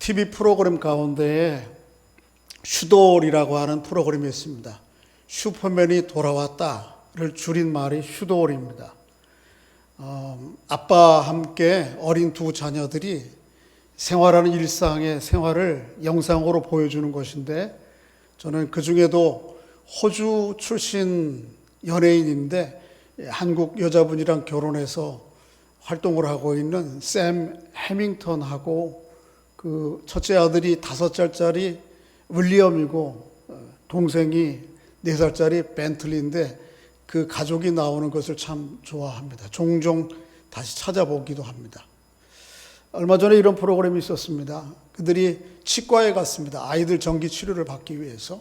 TV 프로그램 가운데 슈돌이라고 하는 프로그램이 있습니다. 슈퍼맨이 돌아왔다를 줄인 말이 슈돌입니다. 아빠와 함께 어린 두 자녀들이 생활하는 일상의 생활을 영상으로 보여주는 것인데, 저는 그 중에도 호주 출신 연예인인데 한국 여자분이랑 결혼해서 활동을 하고 있는 샘 해밍턴하고 그 첫째 아들이 5살짜리 윌리엄이고 동생이 4살짜리 벤틀리인데 그 가족이 나오는 것을 참 좋아합니다. 종종 다시 찾아보기도 합니다. 얼마 전에 이런 프로그램이 있었습니다. 그들이 치과에 갔습니다. 아이들 정기 치료를 받기 위해서.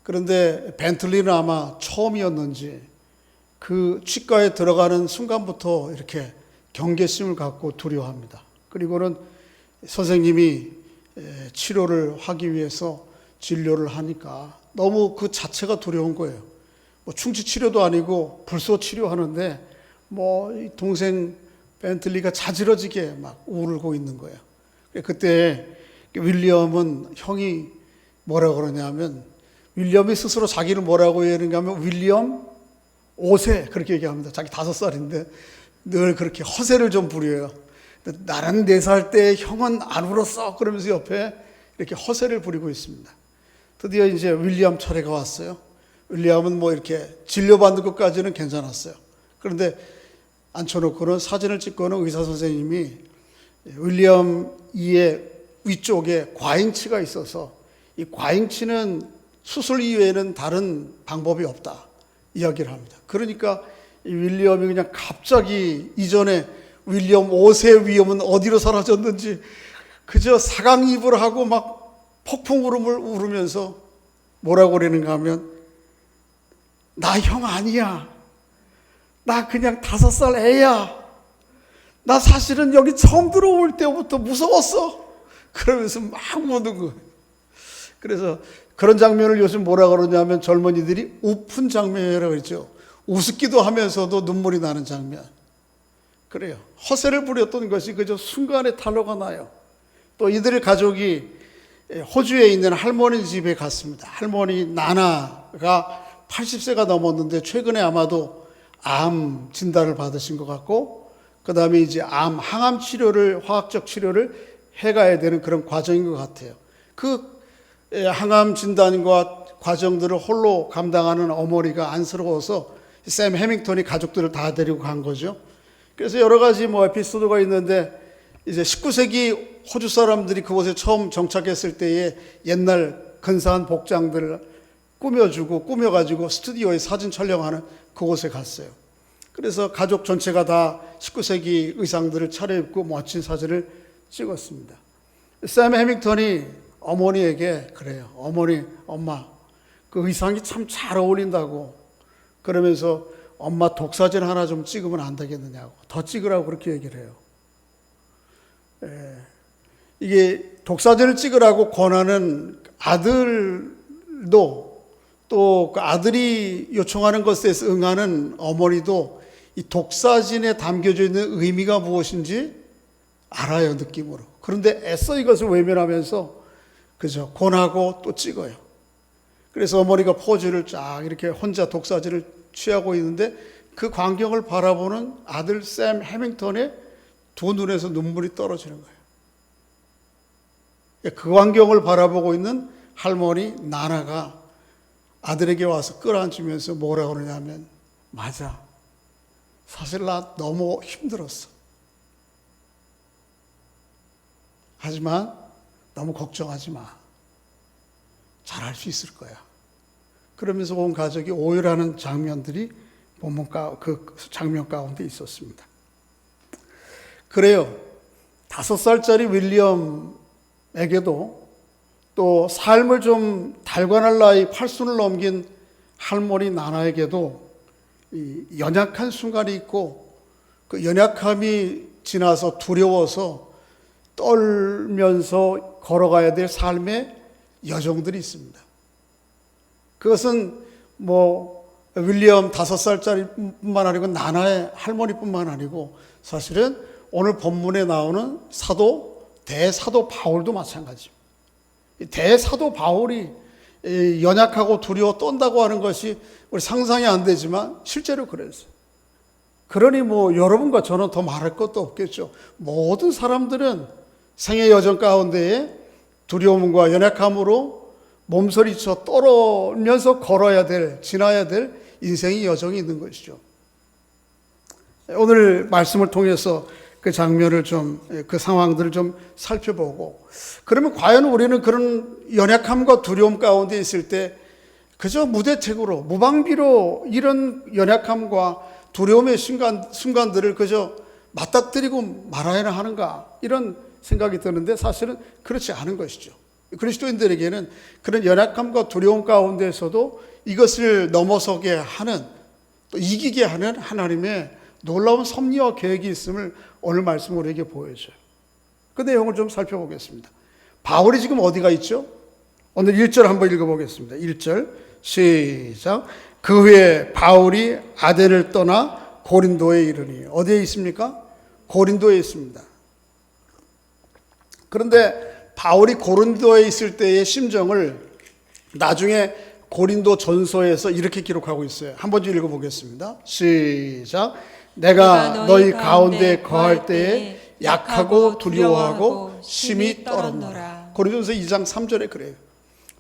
그런데 벤틀리는 아마 처음이었는지 그 치과에 들어가는 순간부터 이렇게 경계심을 갖고 두려워합니다. 그리고는 선생님이 치료를 하기 위해서 진료를 하니까 너무 그 자체가 두려운 거예요. 뭐 충치 치료도 아니고 불소 치료하는데 뭐 동생 벤틀리가 자지러지게 막 울고 있는 거예요. 그때 윌리엄은 형이 뭐라고 그러냐면, 윌리엄이 스스로 자기를 뭐라고 얘기하는가 하면 윌리엄 5세 그렇게 얘기합니다. 자기 5살인데 늘 그렇게 허세를 좀 부려요. 나는 4살 때 형은 안 울었어 그러면서 옆에 이렇게 허세를 부리고 있습니다. 드디어 이제 윌리엄 차례가 왔어요. 윌리엄은 뭐 이렇게 진료받는 것까지는 괜찮았어요. 그런데 앉혀놓고는 사진을 찍고는 의사 선생님이 윌리엄 이의 위쪽에 과잉치가 있어서 이 과잉치는 수술 이외에는 다른 방법이 없다 이야기를 합니다. 그러니까 이 윌리엄이 그냥 갑자기 이전에 윌리엄 5세 위험은 어디로 사라졌는지 그저 사강입을 하고 막 폭풍울음을 울으면서 뭐라고 그러는가 하면, 나 형 아니야. 나 그냥 5살 애야. 나 사실은 여기 처음 들어올 때부터 무서웠어. 그러면서 막 우는 거예요. 그래서 그런 장면을 요즘 뭐라 그러냐면 젊은이들이 우픈 장면이라고 그러죠. 우습기도 하면서도 눈물이 나는 장면. 그래요. 허세를 부렸던 것이 그저 순간에 탄로가 나요. 또 이들의 가족이 호주에 있는 할머니 집에 갔습니다. 할머니 나나가 80세가 넘었는데 최근에 아마도 암 진단을 받으신 것 같고, 그 다음에 이제 항암 치료를, 화학적 치료를 해가야 되는 그런 과정인 것 같아요. 그 항암 진단과 과정들을 홀로 감당하는 어머니가 안쓰러워서 샘 해밍턴이 가족들을 다 데리고 간 거죠. 그래서 여러 가지 뭐 에피소드가 있는데, 이제 19세기 호주 사람들이 그곳에 처음 정착했을 때의 옛날 근사한 복장들을 꾸며가지고 스튜디오에 사진 촬영하는 그곳에 갔어요. 그래서 가족 전체가 다 19세기 의상들을 차려입고 멋진 사진을 찍었습니다. 샘 해밍턴이 어머니에게 그래요. 어머니, 엄마, 그 의상이 참 잘 어울린다고. 그러면서 엄마 독사진 하나 좀 찍으면 안 되겠느냐고. 더 찍으라고 그렇게 얘기를 해요. 이게 독사진을 찍으라고 권하는 아들도, 또 그 아들이 요청하는 것에 응하는 어머니도 이 독사진에 담겨져 있는 의미가 무엇인지 알아요, 느낌으로. 그런데 애써 이것을 외면하면서 그저 권하고 또 찍어요. 그래서 어머니가 포즈를 쫙 이렇게 혼자 독사진을 취하고 있는데 그 광경을 바라보는 아들 샘 해밍턴의 두 눈에서 눈물이 떨어지는 거예요. 그 광경을 바라보고 있는 할머니 나나가 아들에게 와서 끌어안으면서 뭐라고 그러냐면, 맞아. 사실 나 너무 힘들었어. 하지만 너무 걱정하지 마. 잘할 수 있을 거야. 그러면서 온 가족이 오열하는 장면들이 그 장면 가운데 있었습니다. 그래요. 5살짜리 윌리엄에게도 또 삶을 좀 달관할 나이 80을 넘긴 할머니 나나에게도 이 연약한 순간이 있고, 그 연약함이 지나서 두려워서 떨면서 걸어가야 될 삶의 여정들이 있습니다. 그것은 뭐 윌리엄 5살짜리뿐만 아니고 나나의 할머니뿐만 아니고 사실은 오늘 본문에 나오는 사도 대사도 바울도 마찬가지입니다. 대사도 바울이 연약하고 두려워 떤다고 하는 것이 우리 상상이 안 되지만 실제로 그랬어요. 그러니 여러분과 저는 더 말할 것도 없겠죠. 모든 사람들은 생애 여정 가운데에 두려움과 연약함으로 몸서리쳐 떨어면서 지나야 될 인생의 여정이 있는 것이죠. 오늘 말씀을 통해서 그 장면을 그 상황들을 좀 살펴보고, 그러면 과연 우리는 그런 연약함과 두려움 가운데 있을 때 그저 무대책으로, 무방비로 이런 연약함과 두려움의 순간들을 그저 맞닥뜨리고 말아야 하는가, 이런 생각이 드는데 사실은 그렇지 않은 것이죠. 그리스도인들에게는 그런 연약함과 두려움 가운데서도 이것을 넘어서게 하는, 또 이기게 하는 하나님의 놀라운 섭리와 계획이 있음을 오늘 말씀 우리에게 보여줘요. 그 내용을 좀 살펴보겠습니다. 바울이 지금 어디가 있죠? 오늘 1절 한번 읽어보겠습니다. 1절 시작. 그 후에 바울이 아덴을 떠나 고린도에 이르니. 어디에 있습니까? 고린도에 있습니다. 그런데 바울이 고린도에 있을 때의 심정을 나중에 고린도 전서에서 이렇게 기록하고 있어요. 한번 좀 읽어보겠습니다. 시작. 내가 너희 가운데 거할 때에 약하고 두려워하고 심히 떨었노라. 고린도전서 2장 3절에 그래요.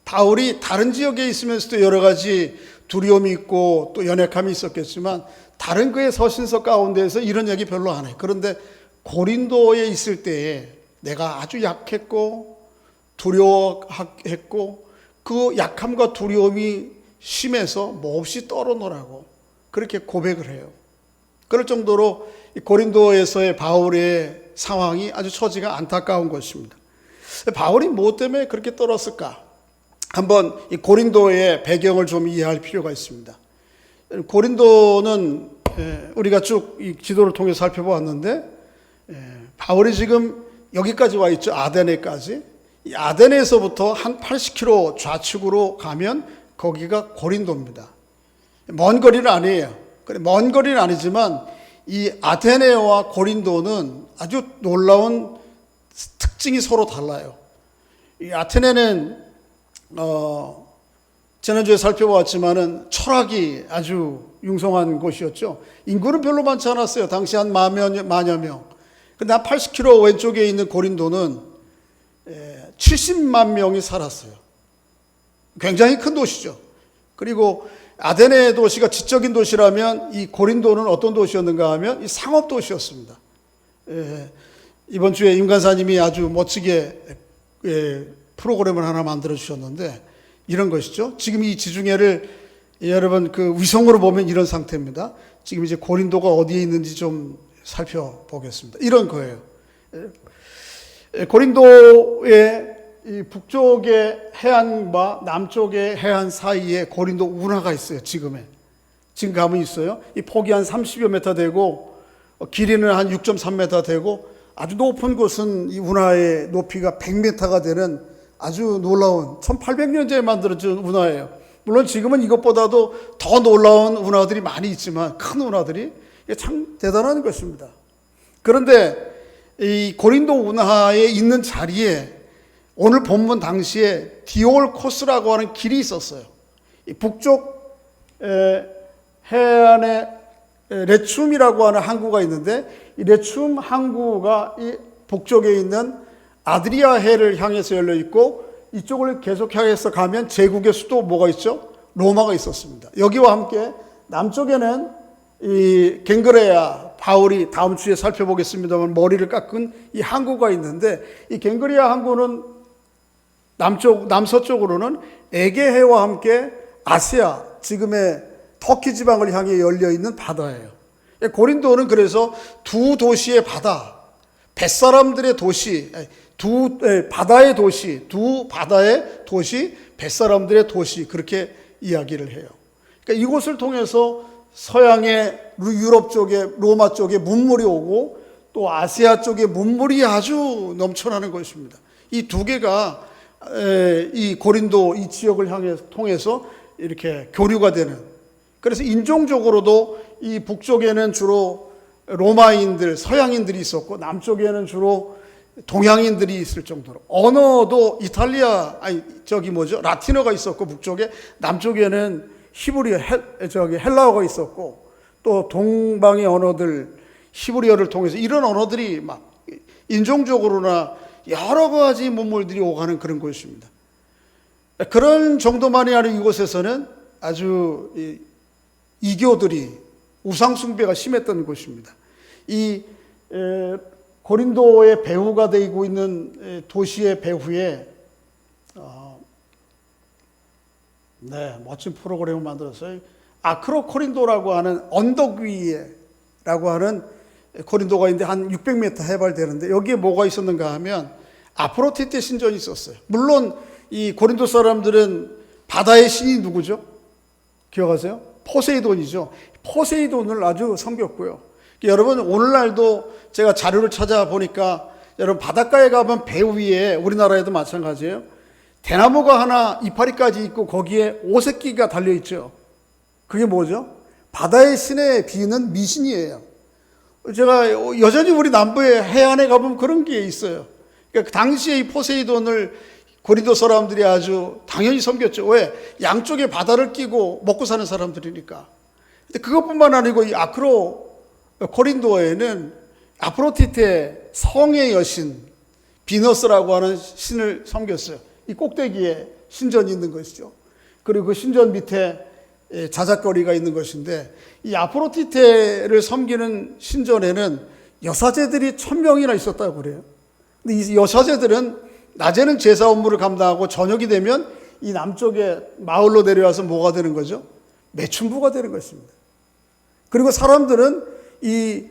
바울이 다른 지역에 있으면서도 여러 가지 두려움이 있고 또 연약함이 있었겠지만 다른 그의 서신서 가운데에서 이런 얘기 별로 안 해요. 그런데 고린도에 있을 때에 내가 아주 약했고 두려워했고 그 약함과 두려움이 심해서 몹시 떨어노라고 그렇게 고백을 해요. 그럴 정도로 고린도에서의 바울의 상황이 아주 처지가 안타까운 것입니다. 바울이 무엇 때문에 그렇게 떨었을까? 한번 이 고린도의 배경을 좀 이해할 필요가 있습니다. 고린도는 우리가 쭉 이 지도를 통해 살펴보았는데 바울이 지금 여기까지 와 있죠. 아데네까지. 이 아데네에서부터 한 80km 좌측으로 가면 거기가 고린도입니다. 먼 거리는 아니에요. 먼 거리는 아니지만 이 아테네와 고린도는 아주 놀라운 특징이 서로 달라요. 이 아테네는 지난주에 살펴보았지만은 철학이 아주 융성한 곳이었죠. 인구는 별로 많지 않았어요. 당시 한 만여 명. 근데 한 80km 왼쪽에 있는 고린도는 70만 명이 살았어요. 굉장히 큰 도시죠. 그리고 아데네 도시가 지적인 도시라면 이 고린도는 어떤 도시였는가 하면 이 상업 도시였습니다. 이번 주에 임 간사님이 아주 멋지게 프로그램을 하나 만들어 주셨는데 이런 것이죠. 지금 이 지중해를 여러분 그 위성으로 보면 이런 상태입니다. 지금 이제 고린도가 어디에 있는지 좀 살펴보겠습니다. 이런 거예요. 고린도의 이 북쪽의 해안과 남쪽의 해안 사이에 고린도 운하가 있어요. 지금 가면 있어요. 이 폭이 한 30여 미터 되고 길이는 한 6.3m 되고 아주 높은 곳은 이 운하의 높이가 100m가 되는 아주 놀라운 1800년째에 만들어진 운하예요. 물론 지금은 이것보다도 더 놀라운 운하들이 많이 있지만 큰 운하들이 참 대단한 것입니다. 그런데 이 고린도 운하에 있는 자리에 오늘 본문 당시에 디올 코스라고 하는 길이 있었어요. 이 북쪽 해안에 레춤이라고 하는 항구가 있는데 이 레춤 항구가 이 북쪽에 있는 아드리아해를 향해서 열려 있고 이쪽을 계속 향해서 가면 제국의 수도 뭐가 있죠? 로마가 있었습니다. 여기와 함께 남쪽에는 이 갱그레아, 바울이 다음 주에 살펴보겠습니다만 머리를 깎은 이 항구가 있는데 이 갱그레아 항구는 남서쪽으로는 에게해와 함께 아시아, 지금의 터키 지방을 향해 열려 있는 바다예요. 고린도는 그래서 두 도시의 바다, 뱃사람들의 도시, 두 바다의 도시, 뱃사람들의 도시, 그렇게 이야기를 해요. 그러니까 이곳을 통해서 서양의 유럽 쪽에, 로마 쪽에 문물이 오고 또 아시아 쪽에 문물이 아주 넘쳐나는 것입니다. 이 두 개가 이 고린도 이 지역을 통해서 이렇게 교류가 되는, 그래서 인종적으로도 이 북쪽에는 주로 로마인들, 서양인들이 있었고 남쪽에는 주로 동양인들이 있을 정도로 언어도 이탈리아 라틴어가 있었고 북쪽에, 남쪽에는 히브리어 헬라어가 있었고, 또 동방의 언어들 히브리어를 통해서 이런 언어들이 막 인종적으로나 여러 가지 문물들이 오가는 그런 곳입니다. 그런 정도만이 아닌 이곳에서는 아주 이교들이 우상 숭배가 심했던 곳입니다. 이 고린도의 배후가 되고 있는 도시의 배후에 멋진 프로그램을 만들었어요. 아크로코린도라고 하는 언덕 위에라고 하는 고린도가 있는데 한 600m 해발되는데, 여기에 뭐가 있었는가 하면 아프로디테 신전이 있었어요. 물론 이 고린도 사람들은 바다의 신이 누구죠? 기억하세요? 포세이돈이죠. 포세이돈을 아주 섬겼고요. 여러분, 오늘날도 제가 자료를 찾아보니까 여러분 바닷가에 가면 배 위에, 우리나라에도 마찬가지예요, 대나무가 하나 이파리까지 있고 거기에 오색기가 달려있죠. 그게 뭐죠? 바다의 신에 비는 미신이에요. 제가 여전히 우리 남부의 해안에 가보면 그런 게 있어요. 그러니까 당시에 이 포세이돈을 고린도 사람들이 아주 당연히 섬겼죠. 왜? 양쪽에 바다를 끼고 먹고 사는 사람들이니까. 근데 그것뿐만 아니고 이 고린도에는 아프로디테 성의 여신 비너스라고 하는 신을 섬겼어요. 이 꼭대기에 신전이 있는 것이죠. 그리고 그 신전 밑에 자작거리가 있는 것인데, 이 아프로디테를 섬기는 신전에는 여사제들이 1000명이나 있었다고 그래요. 근데 이 여사제들은 낮에는 제사 업무를 감당하고 저녁이 되면 이 남쪽에 마을로 내려와서 뭐가 되는 거죠? 매춘부가 되는 것입니다. 그리고 사람들은 이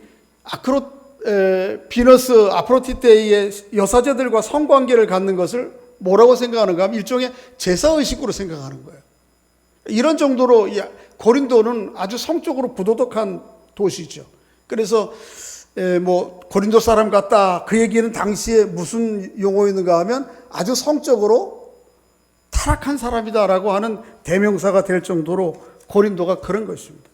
비너스 아프로디테의 여사제들과 성관계를 갖는 것을 뭐라고 생각하는가 하면 일종의 제사의식으로 생각하는 거예요. 이런 정도로 고린도는 아주 성적으로 부도덕한 도시죠. 그래서 고린도 사람 같다, 그 얘기는 당시에 무슨 용어였는가 하면 아주 성적으로 타락한 사람이다라고 하는 대명사가 될 정도로 고린도가 그런 것입니다.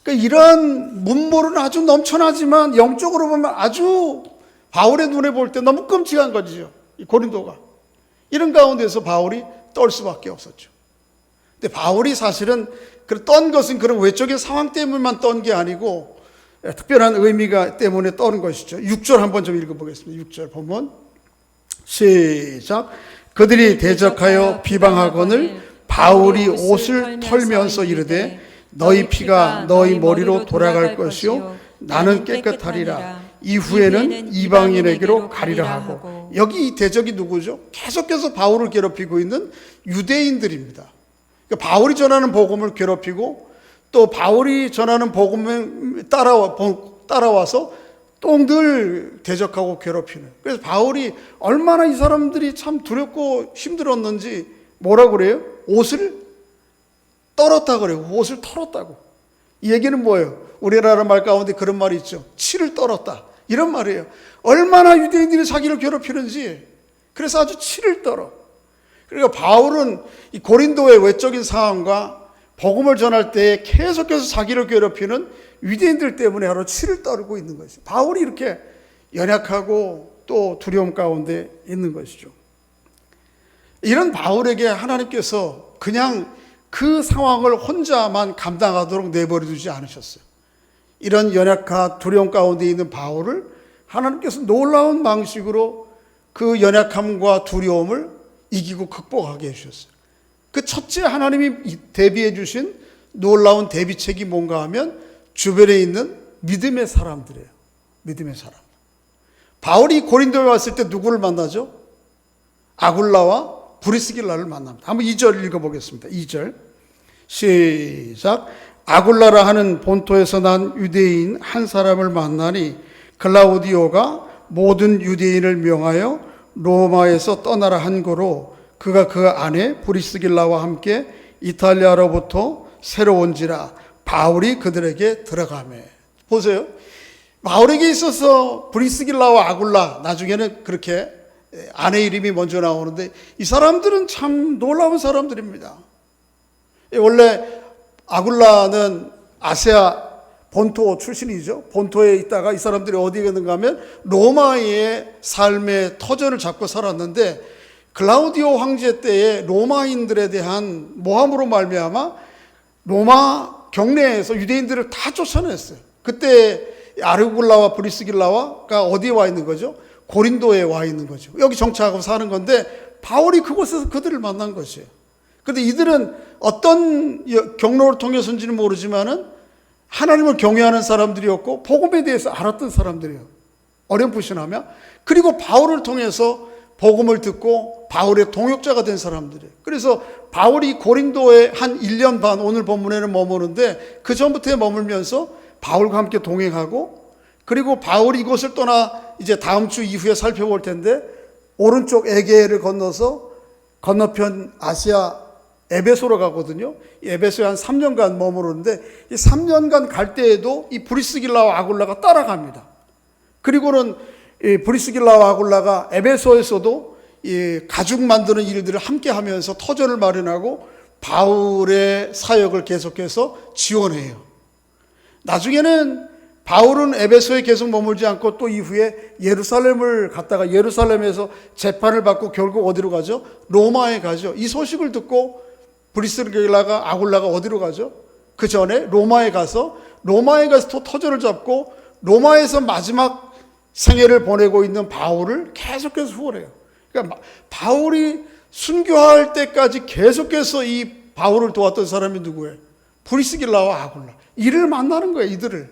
그러니까 이런 문물은 아주 넘쳐나지만 영적으로 보면 아주 바울의 눈에 볼 때 너무 끔찍한 거죠. 이 고린도가. 이런 가운데서 바울이 떨 수밖에 없었죠. 근데 바울이 사실은 떤 것은 그런 외적인 상황 때문에만 떤 게 아니고 특별한 의미가 때문에 떠는 것이죠. 6절 한번 좀 읽어보겠습니다. 6절 보면 시작. 그들이 대적하여 비방하거늘 바울이 옷을 털면서 이르되 너희 피가 너희 머리로 돌아갈 것이요 나는 깨끗하리라. 이후에는 이방인에게로 가리라 하고. 여기 이 대적이 누구죠? 계속해서 바울을 괴롭히고 있는 유대인들입니다. 그러니까 바울이 전하는 복음을 괴롭히고 또 바울이 전하는 복음을 따라와서 또 늘 대적하고 괴롭히는. 그래서 바울이 얼마나 이 사람들이 참 두렵고 힘들었는지 뭐라고 그래요? 옷을 떨었다 그래요. 옷을 털었다고. 이 얘기는 뭐예요? 우리나라 말 가운데 그런 말이 있죠. 치를 떨었다. 이런 말이에요. 얼마나 유대인들이 자기를 괴롭히는지. 그래서 아주 치를 떨어. 그러니까 바울은 이 고린도의 외적인 상황과 복음을 전할 때 계속해서 자기를 괴롭히는 유대인들 때문에 하루 치를 떨고 있는 것이죠. 바울이 이렇게 연약하고 또 두려움 가운데 있는 것이죠. 이런 바울에게 하나님께서 그냥 그 상황을 혼자만 감당하도록 내버려 두지 않으셨어요. 이런 연약한 두려움 가운데 있는 바울을 하나님께서 놀라운 방식으로 그 연약함과 두려움을 이기고 극복하게 해주셨어요. 그 첫째 하나님이 대비해 주신 놀라운 대비책이 뭔가 하면 주변에 있는 믿음의 사람들이에요. 믿음의 사람. 바울이 고린도에 왔을 때 누구를 만나죠? 아굴라와 브리스길라를 만납니다. 한번 2절 읽어보겠습니다. 2절 시작. 아굴라라 하는 본토에서 난 유대인 한 사람을 만나니 글라우디오가 모든 유대인을 명하여 로마에서 떠나라 한 거로 그가 그 안에 브리스길라와 함께 이탈리아로부터 새로 온지라 바울이 그들에게 들어가매. 보세요. 바울에게 있어서 브리스길라와 아굴라, 나중에는 그렇게 아내 이름이 먼저 나오는데 이 사람들은 참 놀라운 사람들입니다. 원래 아굴라는 아시아 본토 출신이죠. 본토에 있다가 이 사람들이 어디에 갔는가 하면 로마의 삶의 터전을 잡고 살았는데, 클라우디오 황제 때에 로마인들에 대한 모함으로 말미암아 로마 경내에서 유대인들을 다 쫓아냈어요. 그때 아르굴라와 브리스길라가 어디에 와 있는 거죠? 고린도에 와 있는 거죠. 여기 정착하고 사는 건데 바울이 그곳에서 그들을 만난 것이에요. 그런데 이들은 어떤 경로를 통해서인지는 모르지만은 하나님을 경외하는 사람들이었고 복음에 대해서 알았던 사람들이에요. 어렴풋이나며. 그리고 바울을 통해서 복음을 듣고 바울의 동역자가 된 사람들이에요. 그래서 바울이 고린도에 한 1년 반, 오늘 본문에는 머무는데 그 전부터 머물면서 바울과 함께 동행하고, 그리고 바울이 이곳을 떠나 이제 다음 주 이후에 살펴볼 텐데 오른쪽 에게를 건너서 건너편 아시아 에베소로 가거든요. 에베소에 한 3년간 머무르는데 이 3년간 갈 때에도 이 브리스길라와 아굴라가 따라갑니다. 그리고는 이 브리스길라와 아굴라가 에베소에서도 이 가죽 만드는 일들을 함께 하면서 터전을 마련하고 바울의 사역을 계속해서 지원해요. 나중에는 바울은 에베소에 계속 머물지 않고 또 이후에 예루살렘을 갔다가 예루살렘에서 재판을 받고 결국 어디로 가죠? 로마에 가죠. 이 소식을 듣고 브리스길라가 아굴라가 어디로 가죠? 그 전에 로마에 가서 또 터전을 잡고 로마에서 마지막 생애를 보내고 있는 바울을 계속해서 후원해요. 그러니까 바울이 순교할 때까지 계속해서 이 바울을 도왔던 사람이 누구예요? 브리스길라와 아굴라. 이를 만나는 거예요, 이들을.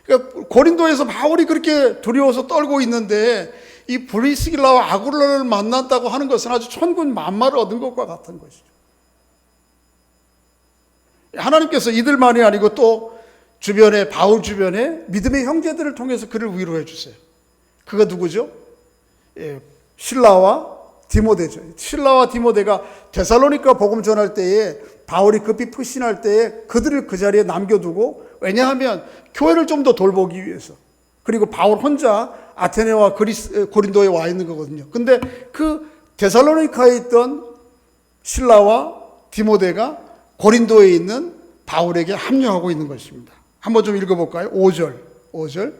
그러니까 고린도에서 바울이 그렇게 두려워서 떨고 있는데 이 브리스길라와 아굴라를 만났다고 하는 것은 아주 천군 만마를 얻은 것과 같은 것이죠. 하나님께서 이들만이 아니고 또 주변에, 바울 주변에 믿음의 형제들을 통해서 그를 위로해 주세요. 그가 누구죠? 실라와 디모데죠. 실라와 디모데가 데살로니가 복음 전할 때에 바울이 급히 푸신할 때에 그들을 그 자리에 남겨두고, 왜냐하면 교회를 좀 더 돌보기 위해서, 그리고 바울 혼자 아테네와 고린도에 와 있는 거거든요. 근데 그 데살로니카에 있던 실라와 디모데가 고린도에 있는 바울에게 합류하고 있는 것입니다. 한번 좀 읽어볼까요? 5절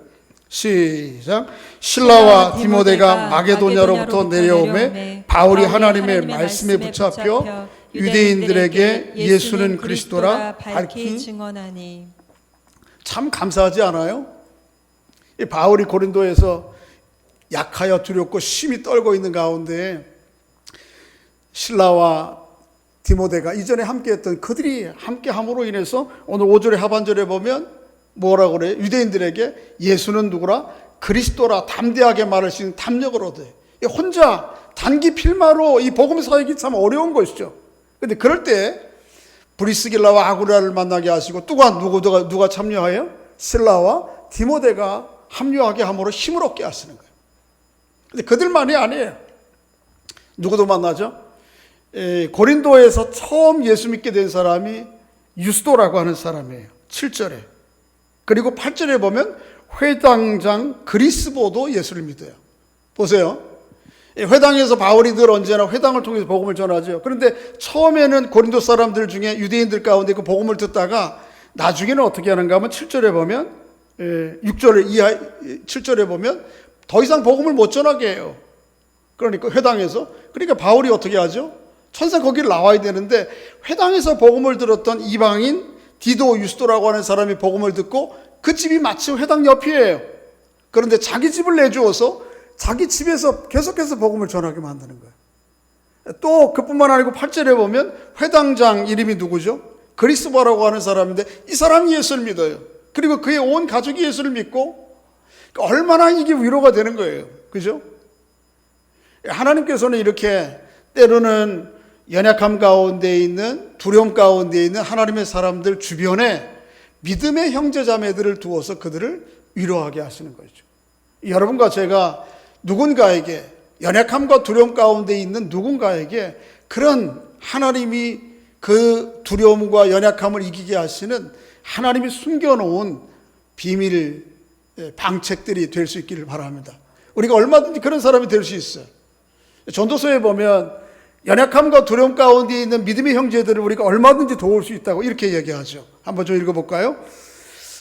시작. 실라와 디모데가 마게도냐로부터 내려오매 바울이 하나님의 말씀에 붙잡혀 유대인들에게 예수는 그리스도라 밝히 증언하니. 참 감사하지 않아요? 이 바울이 고린도에서 약하여 두렵고 심히 떨고 있는 가운데 실라와 디모데가 이전에 함께했던 그들이 함께함으로 인해서 오늘 5절의 하반절에 보면 뭐라고 그래요? 유대인들에게 예수는 누구라? 그리스도라 담대하게 말할 수 있는 담력을 얻어요. 혼자 단기 필마로 이 복음 사역이 참 어려운 것이죠. 그런데 그럴 때 브리스길라와 아굴라를 만나게 하시고 누가 참여하여? 실라와 디모데가 합류하게 함으로 힘을 얻게 하시는 거예요. 근데 그들만이 아니에요. 누구도 만나죠? 고린도에서 처음 예수 믿게 된 사람이 유스도라고 하는 사람이에요. 7절에. 그리고 8절에 보면 회당장 그리스보도 예수를 믿어요. 보세요. 회당에서 바울이 늘 언제나 회당을 통해서 복음을 전하죠. 그런데 처음에는 고린도 사람들 중에 유대인들 가운데 그 복음을 듣다가 나중에는 어떻게 하는가 하면 7절에 보면 7절에 보면 더 이상 복음을 못 전하게 해요. 그러니까 회당에서. 그러니까 바울이 어떻게 하죠? 천사 거기를 나와야 되는데 회당에서 복음을 들었던 이방인 디도 유스도라고 하는 사람이 복음을 듣고 그 집이 마침 회당 옆이에요. 그런데 자기 집을 내주어서 자기 집에서 계속해서 복음을 전하게 만드는 거예요. 또 그뿐만 아니고 8절에 보면 회당장 이름이 누구죠? 그리스보라고 하는 사람인데 이 사람이 예수를 믿어요. 그리고 그의 온 가족이 예수를 믿고, 얼마나 이게 위로가 되는 거예요. 그죠? 하나님께서는 이렇게 때로는 연약함 가운데 있는, 두려움 가운데 있는 하나님의 사람들 주변에 믿음의 형제자매들을 두어서 그들을 위로하게 하시는 거죠. 여러분과 제가 누군가에게, 연약함과 두려움 가운데 있는 누군가에게 그런 하나님이 그 두려움과 연약함을 이기게 하시는 하나님이 숨겨놓은 비밀 방책들이 될 수 있기를 바랍니다. 우리가 얼마든지 그런 사람이 될 수 있어요. 전도서에 보면 연약함과 두려움 가운데 있는 믿음의 형제들을 우리가 얼마든지 도울 수 있다고 이렇게 얘기하죠. 한번 좀 읽어볼까요?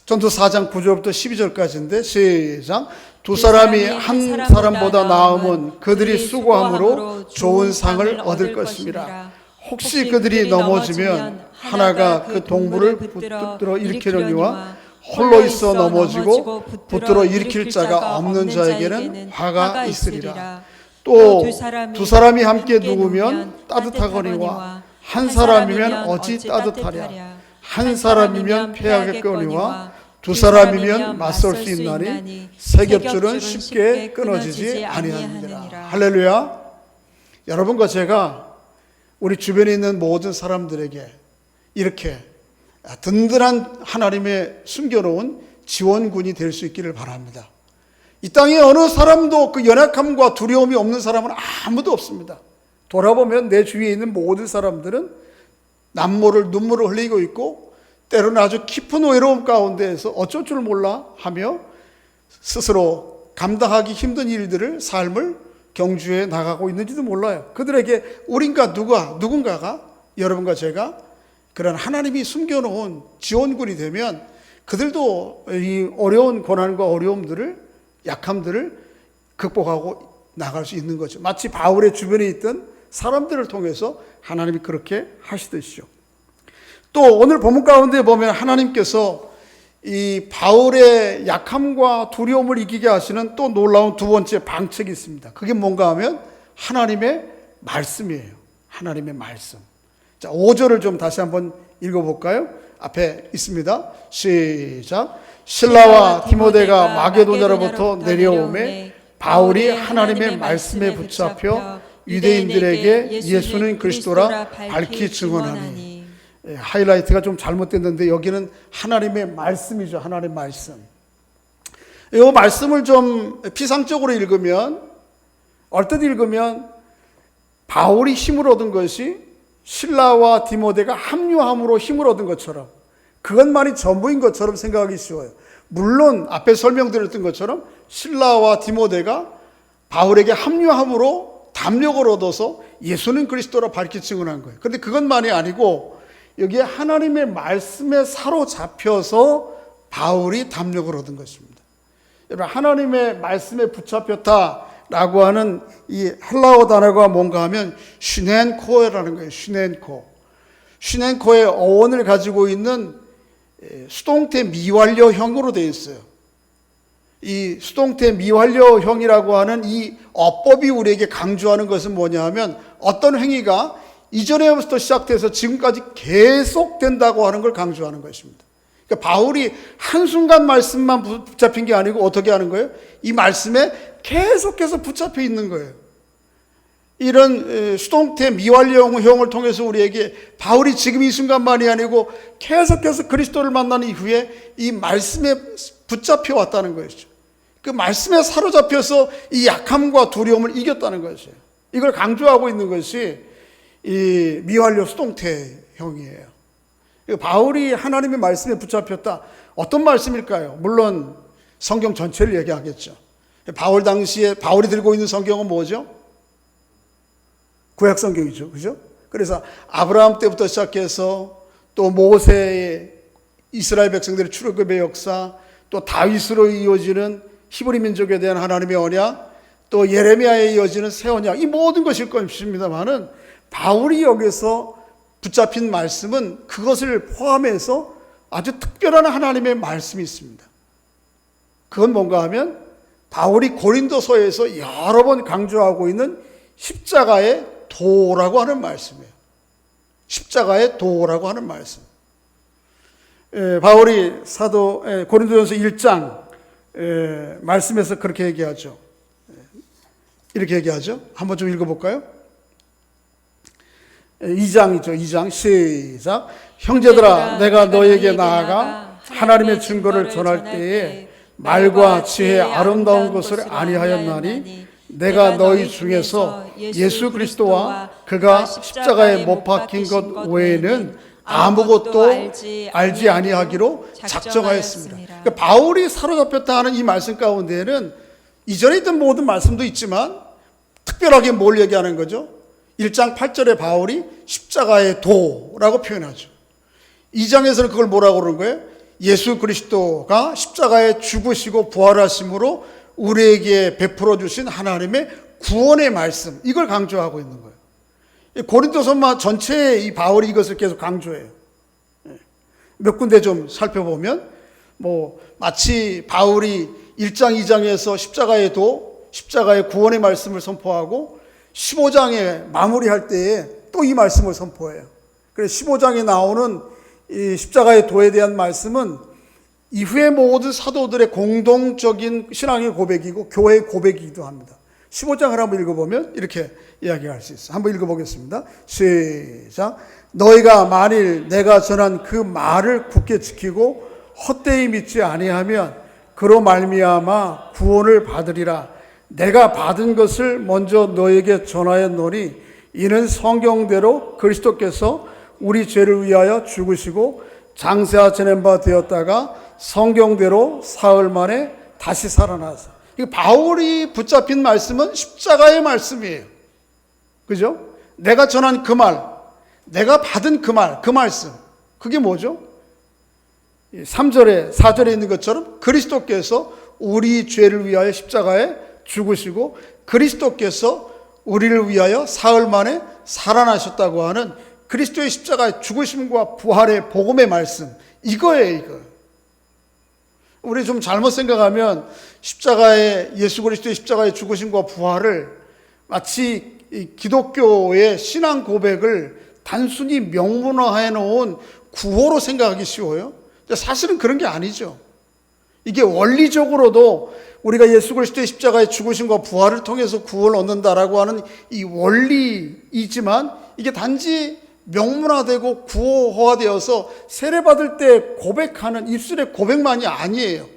전도 4장 9절부터 12절까지인데 시작. 두 사람이 한 사람보다 나음은 그들이 수고함으로 좋은 상을 얻을 것입니다. 혹시 그들이 넘어지면 하나가 그 동물을 붙들어 일으키려니와 홀로 있어 넘어지고 붙들어 일으킬 자가 없는 자에게는 화가 있으리라. 또 두 사람이 함께 누우면 따뜻하거니와 한 사람이면 어찌 따뜻하랴. 한 사람이면 패하겠거니와 두 사람이면 맞설 수 있나니 세 겹줄은 쉽게 끊어지지 아니하느니라. 할렐루야. 여러분과 제가 우리 주변에 있는 모든 사람들에게 이렇게 든든한 하나님의 숨겨놓은 지원군이 될 수 있기를 바랍니다. 이 땅에 어느 사람도 그 연약함과 두려움이 없는 사람은 아무도 없습니다. 돌아보면 내 주위에 있는 모든 사람들은 눈물을 흘리고 있고 때로는 아주 깊은 외로움 가운데에서 어쩔 줄 몰라 하며 스스로 감당하기 힘든 일들을 삶을 경주해 나가고 있는지도 몰라요. 그들에게 누군가가 여러분과 제가 그런 하나님이 숨겨놓은 지원군이 되면 그들도 이 어려운 고난과 어려움들을 약함들을 극복하고 나갈 수 있는 거죠. 마치 바울의 주변에 있던 사람들을 통해서 하나님이 그렇게 하시듯이요. 또 오늘 본문 가운데 보면 하나님께서 이 바울의 약함과 두려움을 이기게 하시는 또 놀라운 두 번째 방책이 있습니다. 그게 뭔가 하면 하나님의 말씀이에요. 하나님의 말씀. 자, 5절을 좀 다시 한번 읽어볼까요? 앞에 있습니다. 시작. 실라와 디모데가 마게도냐로부터 내려오매 바울이 하나님의 말씀에 붙잡혀 유대인들에게 예수는 그리스도라 밝히 증언하니. 하이라이트가 좀 잘못됐는데 여기는 하나님의 말씀이죠. 하나님의 말씀. 이 말씀을 좀 피상적으로 읽으면, 얼뜻 읽으면 바울이 힘을 얻은 것이 실라와 디모데가 합류함으로 힘을 얻은 것처럼, 그것만이 전부인 것처럼 생각하기 쉬워요. 물론 앞에 설명드렸던 것처럼 실라와 디모데가 바울에게 합류함으로 담력을 얻어서 예수는 그리스도라 밝히 증언한 거예요. 그런데 그것만이 아니고 여기에 하나님의 말씀에 사로잡혀서 바울이 담력을 얻은 것입니다. 여러분, 하나님의 말씀에 붙잡혔다라고 하는 이 헬라어 단어가 뭔가 하면 슈넨코라는 거예요. 슈넨코의 어원을 가지고 있는 수동태 미완료형으로 되어 있어요. 이 수동태 미완료형이라고 하는 이 어법이 우리에게 강조하는 것은 뭐냐 하면 어떤 행위가 이전에부터 시작돼서 지금까지 계속된다고 하는 걸 강조하는 것입니다. 그러니까 바울이 한순간 말씀만 붙잡힌 게 아니고 어떻게 하는 거예요? 이 말씀에 계속해서 붙잡혀 있는 거예요. 이런 수동태 미완료형을 통해서 우리에게 바울이 지금 이 순간만이 아니고 계속해서 그리스도를 만난 이후에 이 말씀에 붙잡혀 왔다는 것이죠. 그 말씀에 사로잡혀서 이 약함과 두려움을 이겼다는 것이에요. 이걸 강조하고 있는 것이 이 미완료 수동태형이에요. 바울이 하나님의 말씀에 붙잡혔다. 어떤 말씀일까요? 물론 성경 전체를 얘기하겠죠. 바울 당시에 바울이 들고 있는 성경은 뭐죠? 구약 성경이죠. 그죠? 그래서 아브라함 때부터 시작해서 또 모세의 이스라엘 백성들의 출애굽의 역사, 또 다윗으로 이어지는 히브리 민족에 대한 하나님의 언약, 또 예레미야에 이어지는 새 언약, 이 모든 것일 것입니다만은 바울이 여기서 붙잡힌 말씀은 그것을 포함해서 아주 특별한 하나님의 말씀이 있습니다. 그건 뭔가 하면 바울이 고린도서에서 여러 번 강조하고 있는 십자가의 도라고 하는 말씀이에요. 십자가의 도라고 하는 말씀. 바울이 고린도전서 1장 말씀에서 그렇게 얘기하죠. 이렇게 얘기하죠. 한번 좀 읽어볼까요? 2장이죠. 2장 시작. 형제들아 내가 너에게 나아가 하나님의 증거를 전할 때에 말과 지혜의 아름다운 것을 아니하였나니 내가 너희 중에서 예수 그리스도와 그가 십자가에 못 박힌 것 외에는 아무것도 알지 아니하기로 작정하였습니다. 그러니까 바울이 사로잡혔다 하는 이 말씀 가운데에는 이전에 있던 모든 말씀도 있지만 특별하게 뭘 얘기하는 거죠? 1장 8절에 바울이 십자가의 도라고 표현하죠. 2장에서는 그걸 뭐라고 그러는 거예요? 예수 그리스도가 십자가에 죽으시고 부활하심으로 우리에게 베풀어 주신 하나님의 구원의 말씀, 이걸 강조하고 있는 거예요. 고린도서 전체에 이 바울이 이것을 계속 강조해요. 몇 군데 좀 살펴보면 마치 바울이 1장 2장에서 십자가의 구원의 말씀을 선포하고 15장에 마무리할 때에 또 이 말씀을 선포해요. 그래서 15장에 나오는 이 십자가의 도에 대한 말씀은 이후의 모든 사도들의 공동적인 신앙의 고백이고 교회의 고백이기도 합니다. 15장을 한번 읽어보면 이렇게 이야기할 수 있어요. 한번 읽어보겠습니다. 시작. 너희가 만일 내가 전한 그 말을 굳게 지키고 헛되이 믿지 아니하면 그로 말미암아 구원을 받으리라. 내가 받은 것을 먼저 너에게 전하였노니 이는 성경대로 그리스도께서 우리 죄를 위하여 죽으시고 장세하 지낸 바 되었다가 성경대로 사흘 만에 다시 살아나서. 바울이 붙잡힌 말씀은 십자가의 말씀이에요. 그죠? 내가 전한 그 말, 내가 받은 그 말씀, 그게 뭐죠? 3절에 4절에 있는 것처럼 그리스도께서 우리 죄를 위하여 십자가에 죽으시고 그리스도께서 우리를 위하여 사흘 만에 살아나셨다고 하는 그리스도의 십자가의 죽으심과 부활의 복음의 말씀, 이거예요, 이거. 우리 좀 잘못 생각하면 예수 그리스도의 십자가의 죽으심과 부활을 마치 기독교의 신앙 고백을 단순히 명문화해 놓은 구호로 생각하기 쉬워요. 사실은 그런 게 아니죠. 이게 원리적으로도 우리가 예수 그리스도의 십자가의 죽으심과 부활을 통해서 구원을 얻는다라고 하는 이 원리이지만 이게 단지 명문화되고 구호화되어서 세례받을 때 고백하는 입술의 고백만이 아니에요.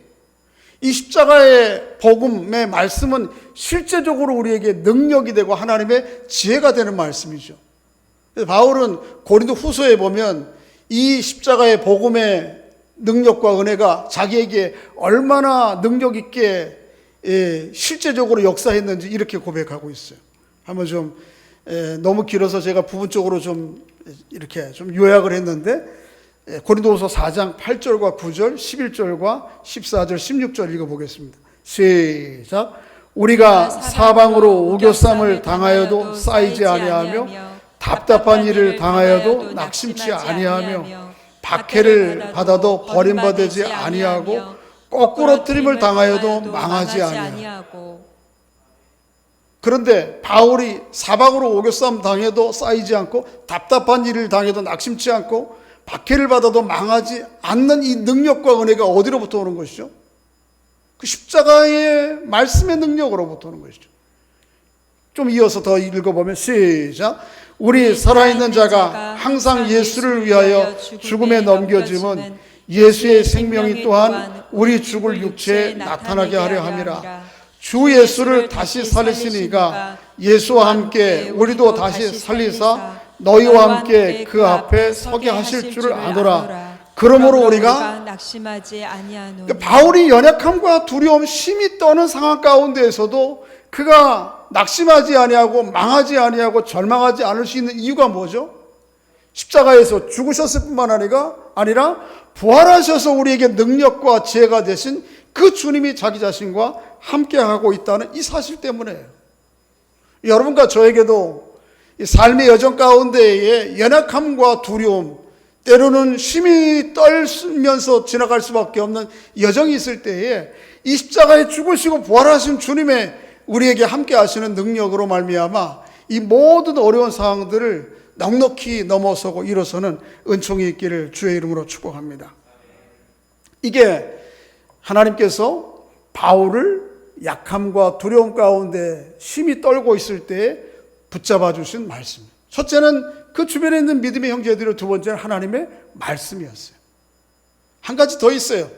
이 십자가의 복음의 말씀은 실제적으로 우리에게 능력이 되고 하나님의 지혜가 되는 말씀이죠. 바울은 고린도 후서에 보면 이 십자가의 복음의 능력과 은혜가 자기에게 얼마나 능력 있게 실제적으로 역사했는지 이렇게 고백하고 있어요. 한번 좀 너무 길어서 제가 부분적으로 좀 이렇게 좀 요약을 했는데 고린도후서 4장 8절과 9절, 11절과 14절, 16절 읽어보겠습니다. 시작. 우리가 사방으로 오교삼을 당하여도 쌓이지 아니하며 답답한 일을 당하여도 낙심치 아니하며 박해를 받아도 버림받지 아니하고 거꾸로 트림을 당하여도 망하지 아니하고. 그런데 바울이 사방으로 오교싸움 당해도 쌓이지 않고 답답한 일을 당해도 낙심치 않고 박해를 받아도 망하지 않는 이 능력과 은혜가 어디로부터 오는 것이죠? 그 십자가의 말씀의 능력으로부터 오는 것이죠. 좀 이어서 더 읽어보면 시작. 우리 살아있는 자가 항상 예수를 위하여 죽음에 넘겨짐은 예수의 생명이 또한 우리 죽을 육체에 나타나게 하려 함이라. 주 예수를 다시 살리시니가 예수와 함께 우리도 다시 살리사 너희와 함께 그 앞에 서게 하실 줄을 아노라. 그러므로 우리가 낙심하지 아니하노니. 바울이 연약함과 두려움, 심히 떠는 상황 가운데에서도 그가 낙심하지 아니하고 망하지 아니하고 절망하지 않을 수 있는 이유가 뭐죠? 십자가에서 죽으셨을 뿐만 아니라 부활하셔서 우리에게 능력과 지혜가 되신 그 주님이 자기 자신과 함께하고 있다는 이 사실 때문에요. 여러분과 저에게도 이 삶의 여정 가운데에 연약함과 두려움, 때로는 심히 떨면서 지나갈 수밖에 없는 여정이 있을 때에 이 십자가에 죽으시고 부활하신 주님의 우리에게 함께 하시는 능력으로 말미암아 이 모든 어려운 상황들을 넉넉히 넘어서고 일어서는 은총이 있기를 주의 이름으로 축복합니다. 이게 하나님께서 바울을 약함과 두려움 가운데 심히 떨고 있을 때 붙잡아 주신 말씀입니다. 첫째는 그 주변에 있는 믿음의 형제들이, 두 번째는 하나님의 말씀이었어요. 한 가지 더 있어요.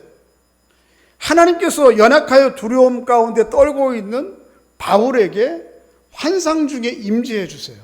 하나님께서 연약하여 두려움 가운데 떨고 있는 바울에게 환상 중에 임재해 주세요.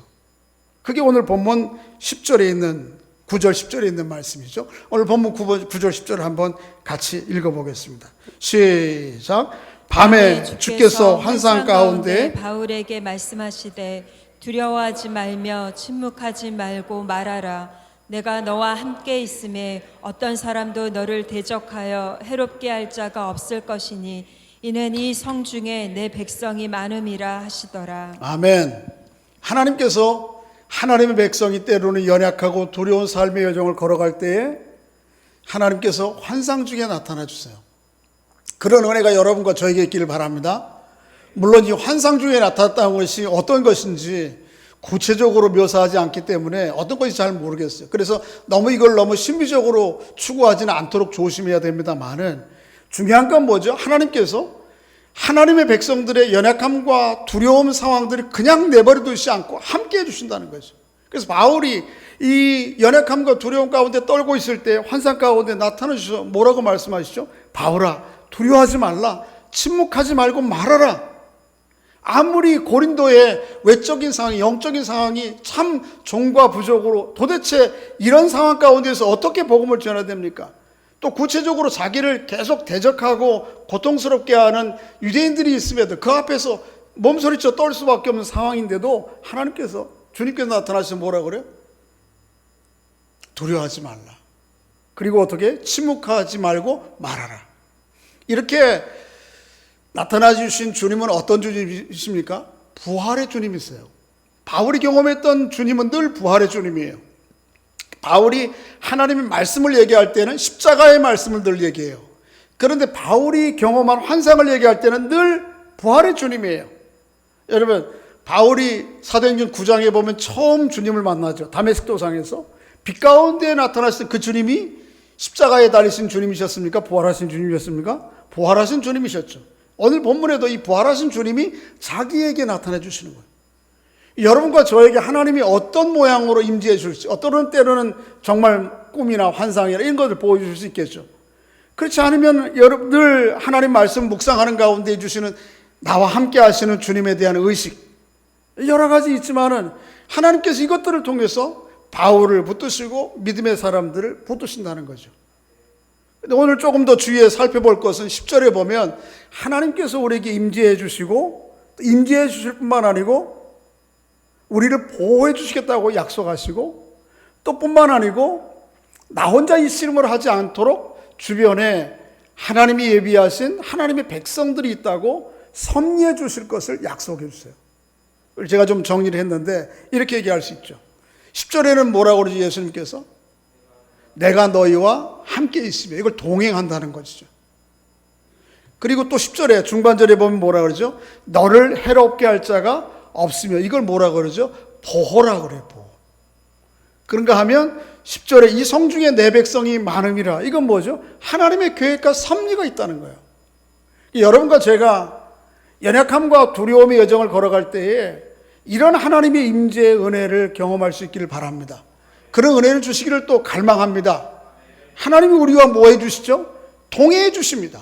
그게 오늘 본문 10절에 있는 9절 10절에 있는 말씀이죠. 오늘 본문 9절 10절을 한번 같이 읽어보겠습니다. 시작. 밤에 주께서 환상 가운데 바울에게 말씀하시되 두려워하지 말며 침묵하지 말고 말하라. 내가 너와 함께 있음에 어떤 사람도 너를 대적하여 해롭게 할 자가 없을 것이니 이는 이 성 중에 내 백성이 많음이라 하시더라. 아멘. 하나님께서 하나님의 백성이 때로는 연약하고 두려운 삶의 여정을 걸어갈 때에 하나님께서 환상 중에 나타나 주세요. 그런 은혜가 여러분과 저에게 있기를 바랍니다. 물론 이 환상 중에 나타났다는 것이 어떤 것인지 구체적으로 묘사하지 않기 때문에 어떤 것인지 잘 모르겠어요. 그래서 이걸 너무 신비적으로 추구하지는 않도록 조심해야 됩니다만은 중요한 건 뭐죠? 하나님께서 하나님의 백성들의 연약함과 두려움 상황들을 그냥 내버려 두지 않고 함께 해주신다는 거죠. 그래서 바울이 이 연약함과 두려움 가운데 떨고 있을 때 환상 가운데 나타나 주셔서 뭐라고 말씀하시죠? 바울아, 두려워하지 말라. 침묵하지 말고 말하라. 아무리 고린도의 외적인 상황, 영적인 상황이 참 종과 부족으로 도대체 이런 상황 가운데서 어떻게 복음을 전해야 됩니까? 또 구체적으로 자기를 계속 대적하고 고통스럽게 하는 유대인들이 있음에도 그 앞에서 몸소리쳐 떨 수밖에 없는 상황인데도 하나님께서, 주님께서 나타나셔서 뭐라 그래요? 두려워하지 말라. 그리고 어떻게? 침묵하지 말고 말하라. 이렇게 나타나 주신 주님은 어떤 주님이십니까? 부활의 주님이세요. 바울이 경험했던 주님은 늘 부활의 주님이에요. 바울이 하나님의 말씀을 얘기할 때는 십자가의 말씀을 늘 얘기해요. 그런데 바울이 경험한 환상을 얘기할 때는 늘 부활의 주님이에요. 여러분, 바울이 사도행전 9장에 보면 처음 주님을 만나죠. 다메섹 도상에서 빛 가운데 나타나신 그 주님이 십자가에 달리신 주님이셨습니까? 부활하신 주님이셨습니까? 부활하신 주님이셨죠. 오늘 본문에도 이 부활하신 주님이 자기에게 나타내 주시는 거예요. 여러분과 저에게 하나님이 어떤 모양으로 임재해 줄지, 어떤 때로는 정말 꿈이나 환상이나 이런 것을 보여줄 수 있겠죠. 그렇지 않으면 여러분 늘 하나님 말씀 묵상하는 가운데 해주시는 나와 함께 하시는 주님에 대한 의식, 여러 가지 있지만은 하나님께서 이것들을 통해서 바울을 붙드시고 믿음의 사람들을 붙드신다는 거죠. 근데 오늘 조금 더 주의해 살펴볼 것은 10절에 보면 하나님께서 우리에게 임재해 주시고 임재해 주실 뿐만 아니고 우리를 보호해 주시겠다고 약속하시고 또 뿐만 아니고 나 혼자 이 씨름을 하지 않도록 주변에 하나님이 예비하신 하나님의 백성들이 있다고 섭리해 주실 것을 약속해 주세요. 제가 좀 정리를 했는데 이렇게 얘기할 수 있죠. 10절에는 뭐라고 그러지 예수님께서? 내가 너희와 함께 있으며, 이걸 동행한다는 것이죠. 그리고 또 10절에 중반절에 보면 뭐라 그러죠? 너를 해롭게 할 자가 없으며, 이걸 뭐라 그러죠? 보호라 그래요. 보호. 그런가 하면 10절에 이 성 중에 내 백성이 많음이라, 이건 뭐죠? 하나님의 계획과 섭리가 있다는 거예요. 여러분과 제가 연약함과 두려움의 여정을 걸어갈 때에 이런 하나님의 임재의 은혜를 경험할 수 있기를 바랍니다. 그런 은혜를 주시기를 또 갈망합니다. 하나님이 우리와 뭐 해주시죠? 동행해 주십니다.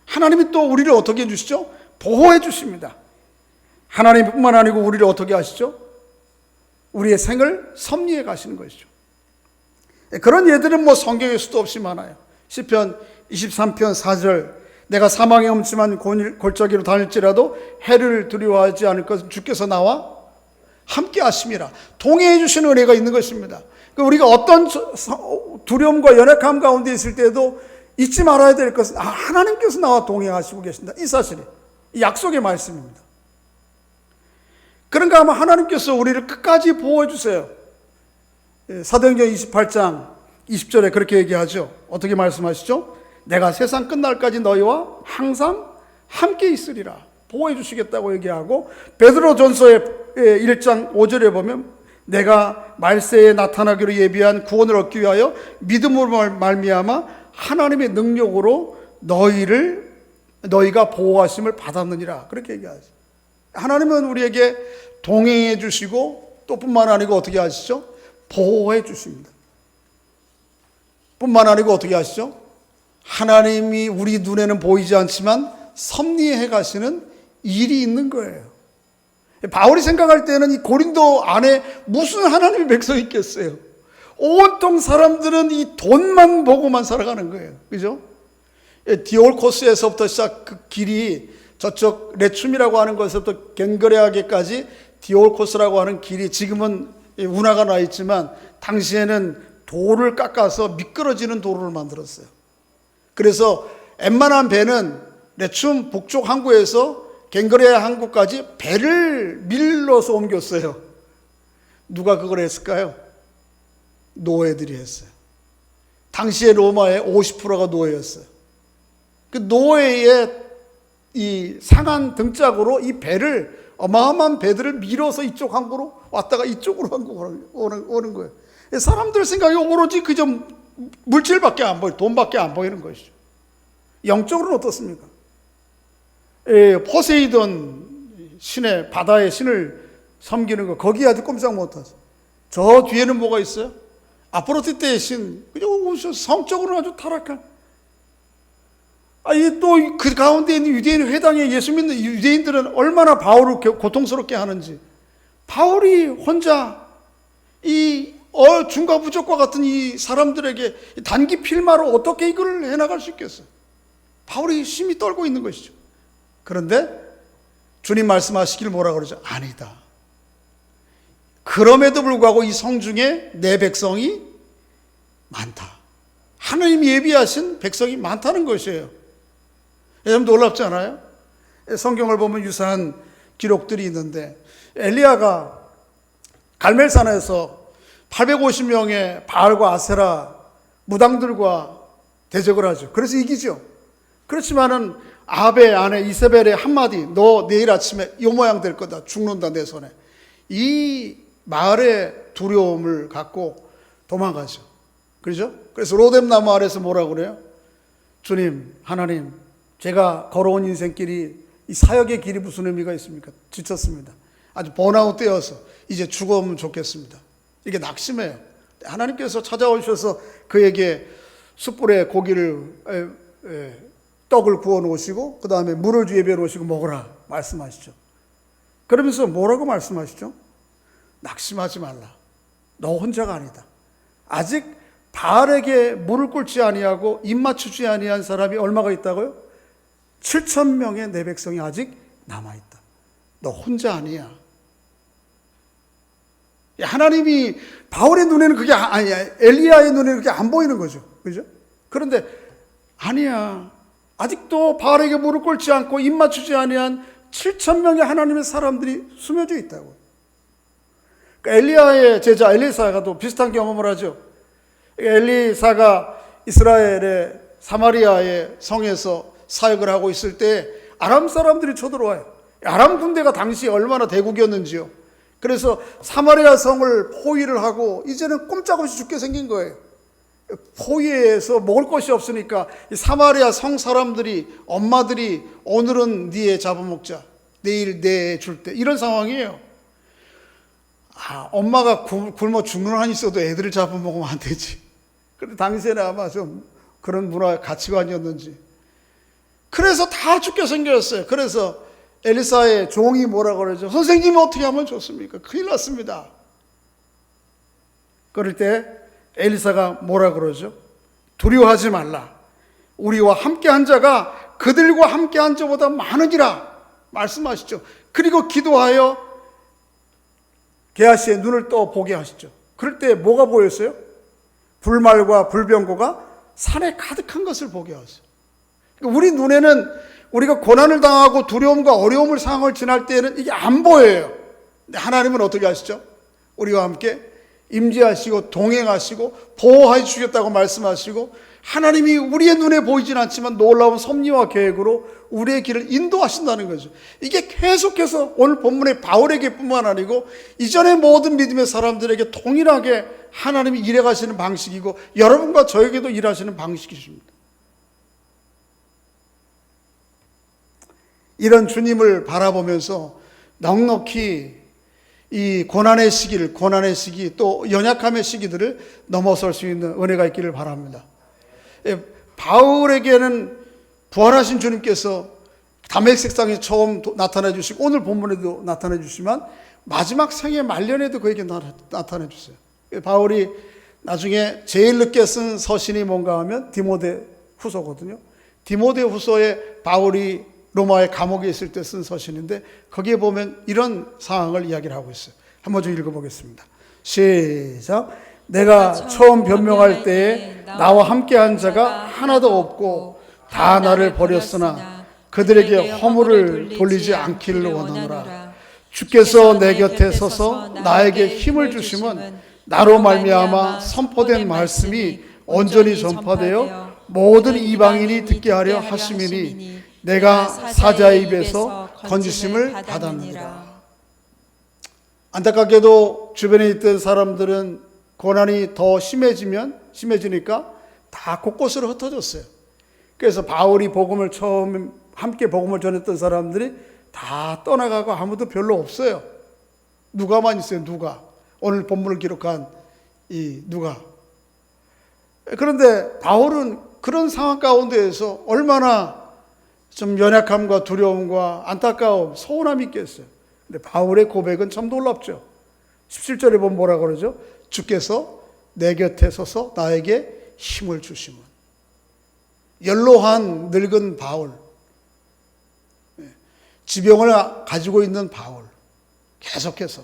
하나님이 또 우리를 어떻게 해주시죠? 보호해 주십니다. 하나님뿐만 아니고 우리를 어떻게 하시죠? 우리의 생을 섭리해 가시는 것이죠. 그런 예들은 뭐 성경에 수도 없이 많아요. 시편 23편 4절, 내가 사망의 엄침한 골짜기로 다닐지라도 해를 두려워하지 않을 것은 주께서 나와 함께 하심이라. 동행해 주시는 은혜가 있는 것입니다. 우리가 어떤 두려움과 연약함 가운데 있을 때도 잊지 말아야 될 것은 하나님께서 나와 동행하시고 계신다. 이 사실이 약속의 말씀입니다. 그런가 하면 하나님께서 우리를 끝까지 보호해 주세요. 사도행전 28장 20절에 그렇게 얘기하죠. 어떻게 말씀하시죠? 내가 세상 끝날까지 너희와 항상 함께 있으리라. 보호해 주시겠다고 얘기하고, 베드로전서의 1장 5절에 보면 내가 말세에 나타나기로 예비한 구원을 얻기 위하여 믿음으로 말미암아 하나님의 능력으로 너희가 보호하심을 받았느니라. 그렇게 얘기하죠. 하나님은 우리에게 동행해 주시고 또 뿐만 아니고 어떻게 하시죠? 보호해 주십니다. 뿐만 아니고 어떻게 하시죠? 하나님이 우리 눈에는 보이지 않지만 섭리해 가시는 일이 있는 거예요. 바울이 생각할 때는 이 고린도 안에 무슨 하나님의 백성이 있겠어요? 온통 사람들은 이 돈만 보고만 살아가는 거예요. 그죠? 디올코스에서부터 시작 그 길이 저쪽 레춤이라고 하는 것에서부터 겐거레아게까지 디올코스라고 하는 길이 지금은 운하가 나 있지만 당시에는 돌을 깎아서 미끄러지는 도로를 만들었어요. 그래서 웬만한 배는 레춤 북쪽 항구에서 갱거레아 항구까지 배를 밀러서 옮겼어요. 누가 그걸 했을까요? 노예들이 했어요. 당시에 로마의 50%가 노예였어요. 그 노예의 이 상한 등짝으로 이 배를, 어마어마한 배들을 밀어서 이쪽 항구로 왔다가 이쪽으로 오는 거예요. 사람들 생각에 오로지 그저 물질밖에 안 보여요. 돈밖에 안 보이는 것이죠. 영적으로는 어떻습니까? 포세이돈 신의, 바다의 신을 섬기는 거, 거기에 아주 꼼짝 못하죠. 저 뒤에는 뭐가 있어요? 아프로디테의 신, 그냥 성적으로 아주 타락한. 또 그 가운데 있는 유대인 회당에 예수 믿는 유대인들은 얼마나 바울을 고통스럽게 하는지. 바울이 혼자 이 중과부족과 같은 이 사람들에게 단기 필마로 어떻게 이걸 해나갈 수 있겠어요? 바울이 심히 떨고 있는 것이죠. 그런데 주님 말씀하시길 뭐라 그러죠? 아니다. 그럼에도 불구하고 이 성중에 내 백성이 많다. 하나님이 예비하신 백성이 많다는 것이에요. 여러분 놀랍지 않아요? 성경을 보면 유사한 기록들이 있는데 엘리야가 갈멜산에서 850명의 바알과 아세라 무당들과 대적을 하죠. 그래서 이기죠. 그렇지만은 아합의 아내 이세벨의 한마디, 너 내일 아침에 이 모양 될 거다. 죽는다 내 손에. 이 말의 두려움을 갖고 도망가죠. 그렇죠? 그래서 로뎀나무 아래서 뭐라고 그래요? 주님, 하나님, 제가 걸어온 인생길이, 이 사역의 길이 무슨 의미가 있습니까? 지쳤습니다. 아주 번아웃 되어서 이제 죽으면 좋겠습니다. 이게 낙심해요. 하나님께서 찾아오셔서 그에게 숯불에 고기를, 떡을 구워 놓으시고 그 다음에 물을 준비해 놓으시고 먹으라 말씀하시죠. 그러면서 뭐라고 말씀하시죠? 낙심하지 말라. 너 혼자가 아니다. 아직 바알에게 물을 꿇지 아니하고 입 맞추지 아니한 사람이 얼마가 있다고요? 7,000명의 내 백성이 아직 남아있다. 너 혼자 아니야. 하나님이 바울의 눈에는 그게 아니야. 엘리야의 눈에는 그게 안 보이는 거죠. 그죠? 그런데 아니야. 아직도 바알에게 물을 꿇지 않고 입 맞추지 아니한 7,000명의 하나님의 사람들이 숨어져 있다고. 그러니까 엘리야의 제자 엘리사가 또 비슷한 경험을 하죠. 엘리사가 이스라엘의 사마리아의 성에서 사역을 하고 있을 때 아람 사람들이 쳐들어와요. 아람 군대가 당시 얼마나 대국이었는지요. 그래서 사마리아 성을 포위를 하고 이제는 꼼짝없이 죽게 생긴 거예요. 포위해서 먹을 것이 없으니까 사마리아 성 사람들이, 엄마들이 오늘은 네 잡아먹자, 내일 내 줄 때, 이런 상황이에요. 엄마가 굶어 죽는 한이 있어도 애들을 잡아먹으면 안 되지. 그런데 당시에는 아마 좀 그런 문화 가치관이었는지 그래서 다 죽게 생겼어요. 그래서 엘리사의 종이 뭐라고 그러죠? 선생님이 어떻게 하면 좋습니까? 큰일 났습니다. 그럴 때 엘리사가 뭐라 그러죠? 두려워하지 말라. 우리와 함께한 자가 그들과 함께한 자보다 많으니라 말씀하시죠. 그리고 기도하여 게하시의 눈을 떠 보게 하시죠. 그럴 때 뭐가 보였어요? 불말과 불병거가 산에 가득한 것을 보게 하세요. 우리 눈에는 우리가 고난을 당하고 두려움과 어려움을 상황을 지날 때에는 이게 안 보여요. 근데 하나님은 어떻게 하시죠? 우리와 함께 임재하시고 동행하시고 보호해 주겠다고 말씀하시고 하나님이 우리의 눈에 보이진 않지만 놀라운 섭리와 계획으로 우리의 길을 인도하신다는 거죠. 이게 계속해서 오늘 본문의 바울에게뿐만 아니고 이전의 모든 믿음의 사람들에게 동일하게 하나님이 일해가시는 방식이고 여러분과 저에게도 일하시는 방식이십니다. 이런 주님을 바라보면서 넉넉히 이 고난의 시기 또 연약함의 시기들을 넘어설 수 있는 은혜가 있기를 바랍니다. 바울에게는 부활하신 주님께서 다메섹상에 처음 나타내 주시고 오늘 본문에도 나타내 주시지만 마지막 생의 말년에도 그에게 나타내 주세요. 바울이 나중에 제일 늦게 쓴 서신이 뭔가 하면 디모데 후서거든요. 디모데 후서에 바울이 로마의 감옥에 있을 때 쓴 서신인데 거기에 보면 이런 상황을 이야기를 하고 있어요. 한번 좀 읽어보겠습니다. 시작. 내가 처음 변명할 때에 나와 함께한 자가 하나도 없고 다 나를 버렸으나 그들에게 허물을 돌리지 않기를 원하노라. 주께서 내 곁에 서서 나에게 힘을 주심은 나로 말미암아 선포된 말씀이 온전히 전파되어 모든 이방인이 듣게 하려 하심이니 내가 사자의 입에서 건지심을 받았느니라. 안타깝게도 주변에 있던 사람들은 고난이 더 심해지니까 다 곳곳으로 흩어졌어요. 그래서 바울이 복음을 처음 함께 복음을 전했던 사람들이 다 떠나가고 아무도 별로 없어요. 누가만 있어요. 누가. 오늘 본문을 기록한 이 누가. 그런데 바울은 그런 상황 가운데에서 얼마나 좀 연약함과 두려움과 안타까움, 서운함이 있겠어요. 근데 바울의 고백은 참 놀랍죠. 17절에 보면 뭐라고 그러죠? 주께서 내 곁에 서서 나에게 힘을 주심은. 연로한 늙은 바울, 지병을 가지고 있는 바울, 계속해서.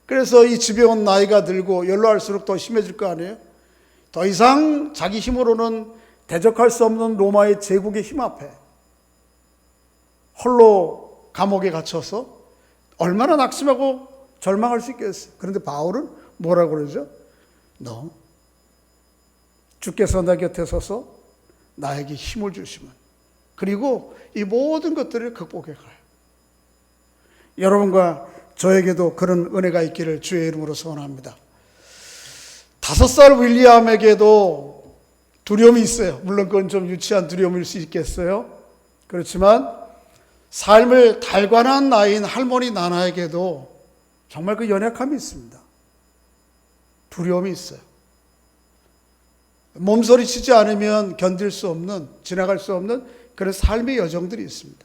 그래서 이 지병은 나이가 들고 연로할수록 더 심해질 거 아니에요? 더 이상 자기 힘으로는 대적할 수 없는 로마의 제국의 힘 앞에 홀로 감옥에 갇혀서 얼마나 낙심하고 절망할 수 있겠어요. 그런데 바울은 뭐라고 그러죠? 너 주께서 내 곁에 서서 나에게 힘을 주시면, 그리고 이 모든 것들을 극복해 가요. 여러분과 저에게도 그런 은혜가 있기를 주의 이름으로 소원합니다. 5살 윌리엄에게도 두려움이 있어요. 물론 그건 좀 유치한 두려움일 수 있겠어요. 그렇지만 삶을 달관한 나이인 할머니 나나에게도 정말 그 연약함이 있습니다. 두려움이 있어요. 몸서리치지 않으면 견딜 수 없는, 지나갈 수 없는 그런 삶의 여정들이 있습니다.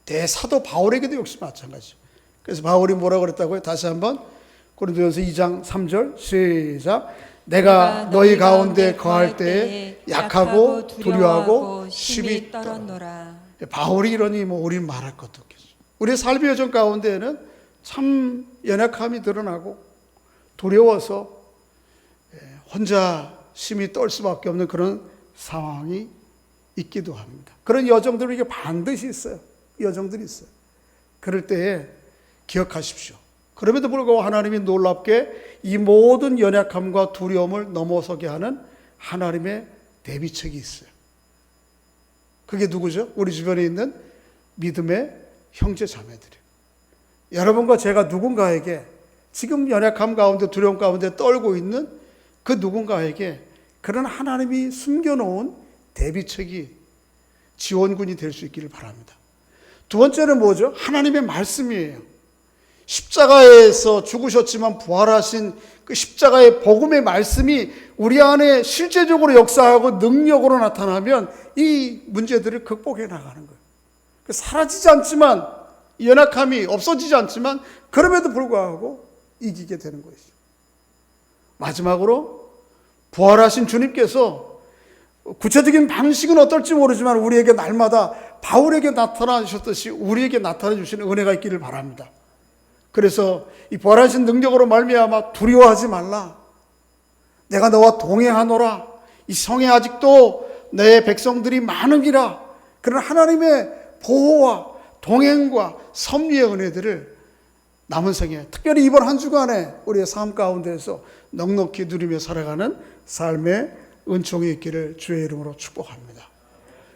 대사도 바울에게도 역시 마찬가지죠. 그래서 바울이 뭐라고 그랬다고요? 다시 한번 고린도전서 2장 3절 시작. 내가 너희 가운데 거할 때에 약하고 두려워하고 심히 떨었노라. 바울이 이러니 뭐 우리는 말할 것도 없겠죠. 우리의 삶의 여정 가운데에는 참 연약함이 드러나고 두려워서 혼자 심히 떨 수밖에 없는 그런 상황이 있기도 합니다. 그런 여정들이 이게 반드시 있어요. 여정들이 있어요. 그럴 때에 기억하십시오. 그럼에도 불구하고 하나님이 놀랍게 이 모든 연약함과 두려움을 넘어서게 하는 하나님의 대비책이 있어요. 그게 누구죠? 우리 주변에 있는 믿음의 형제 자매들이에요. 여러분과 제가 누군가에게 지금 연약함 가운데 두려움 가운데 떨고 있는 그 누군가에게 그런 하나님이 숨겨놓은 대비책이 지원군이 될 수 있기를 바랍니다. 두 번째는 뭐죠? 하나님의 말씀이에요. 십자가에서 죽으셨지만 부활하신 그 십자가의 복음의 말씀이 우리 안에 실제적으로 역사하고 능력으로 나타나면 이 문제들을 극복해 나가는 거예요. 사라지지 않지만, 연약함이 없어지지 않지만 그럼에도 불구하고 이기게 되는 것이죠. 마지막으로 부활하신 주님께서 구체적인 방식은 어떨지 모르지만 우리에게 날마다 바울에게 나타나셨듯이 우리에게 나타나 주시는 은혜가 있기를 바랍니다. 그래서 이 부활하신 능력으로 말미암아 두려워하지 말라. 내가 너와 동행하노라. 이 성에 아직도 내 백성들이 많음이라. 그런 하나님의 보호와 동행과 섭리의 은혜들을 남은 생에, 특별히 이번 한 주간에 우리의 삶 가운데서 넉넉히 누리며 살아가는 삶의 은총이 있기를 주의 이름으로 축복합니다.